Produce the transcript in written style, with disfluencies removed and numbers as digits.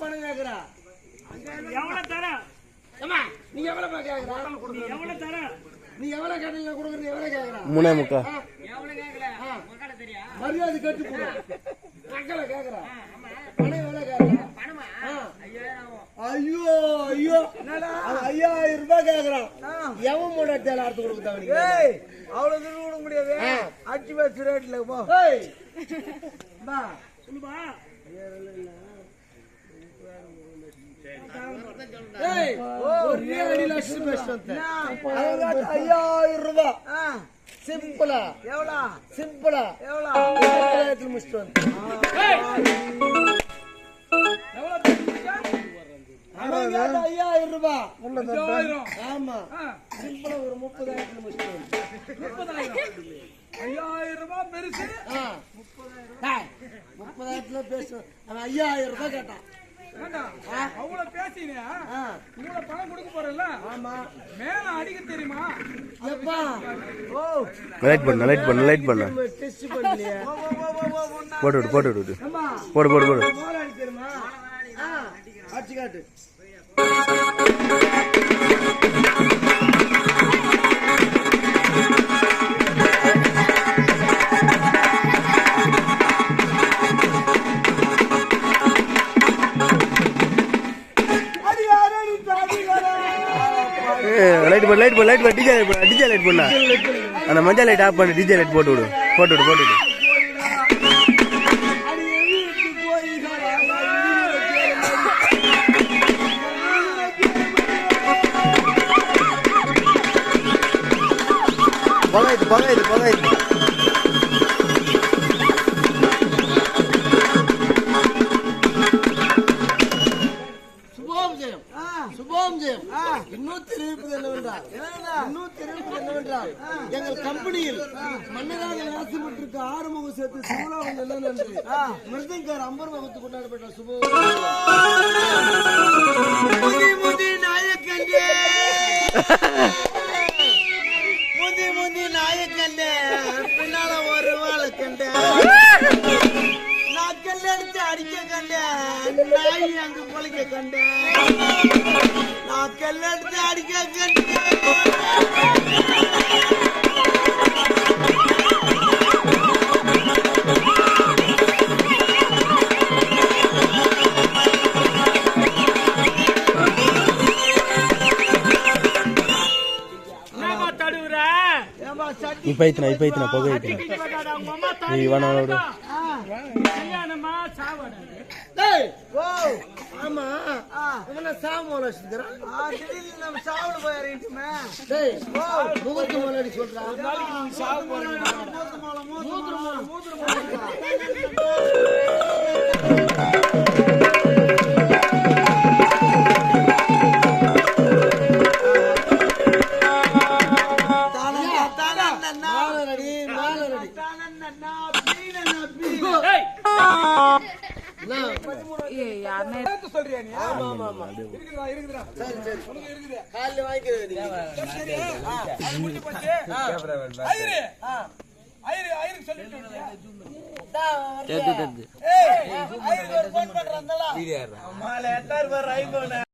பணம் கேக்குறா? எவ்வளவு தர? நீ எவ்வளவு கேக்குறா? எவ்வளவு தர? நீ எவ்வளவு கேட்டீங்க கொடுக்குறது? எவ்வளவு கேக்குறா? 3.25. எவ்வளவு கேக்கல? உங்ககிட்ட தெரியா? மரியாதை கேட்டு கொடு. மக்கள கேக்குறா. பணம் எவ்வளவு கேக்குறா? பணமா? 5000 ஐயோ ஐயோ என்னடா 5000 ரூபாய் கேக்குறான். எவன் மூட தேல அறுத்து கொடுக்க தவறீங்க? ஏய் அவ்வளவு தூரம் கொடுக்க முடியாது. அச்சி வச்சு ரேட்ல போ. ஏய் பா சொல்லுப்பா. ஏய் ஒரு ரியல் லட்சம் பேசுறேன். 5000 ரூபாய். சிம்பிளா எவ்வளவு? சிம்பிளா எவ்வளவு? 5000 முடிச்சிட்டு வந்து. ஏய் எவ்வளவு பேசுறீங்க? 5000 ரூபாய். 5000. ஆமா சிம்பிளா ஒரு 30000 முடிச்சிட்டு வந்து. 30000. 5000 ரூபாய் பெருசு. 30000ல பேசு. அவன் 5000 ரூபாய் கேட்டான். அவ்வளவு பேசினே உங்களை பணம் கொடுக்க போறல. ஆமா மேல அடிக்க தெரியுமா? எப்பா ஓ லைட் பண்ணு டெஸ்ட் பண்ணலையே. போடு போடு போடு மோல அடி தெரியுமா? அடிச்சு காட்டு. லைட் பண்ணு டிஜே லைட் பண்ணா அந்த மஞ்சள் லைட் ஆஃப் பண்ணி டிஜே லைட் போட்டு விடு. பகாயிது சுபம் ஜெயம் இன்னும் தெரிவிப்பது என்னவென்றால் எங்கள் கம்பெனியில் மன்னராக ஆசைப்பட்டிருக்க ஆறுமுக சேர்த்து சிவலாவன் எல்லாம் நன்றி மிருதங்கார் அம்பர் வகுத்து கொண்டாடப்பட்ட சுபம் முதி நாயக்கண்டே பின்னால ஒரு வாழை கண்டே நான் கல்லெடுத்து அடிக்க கண்டேன். நாய் அங்கு பொழைக்க கண்டேன். நான் கல்லெடுத்து அடிக்க கண்டேன். இப்ப ஐத்தனா புகை ஆமா சாவு மோல வச்சிருக்கிறான். நம்ம சாவுல போய் இறங்கிட்டுமே. முகூர்த்த மோல அடி சொல்றான். சொல்றியா நீ? ஆமா இருக்குதா சரி காலைல வாங்கிக்கிறேன். ஐயரு சொல்லிட்டு ஏய் ஐயரு ஃபோன் பண்றான்டா. மாலை 8000 ரூபாய் ஐபோன்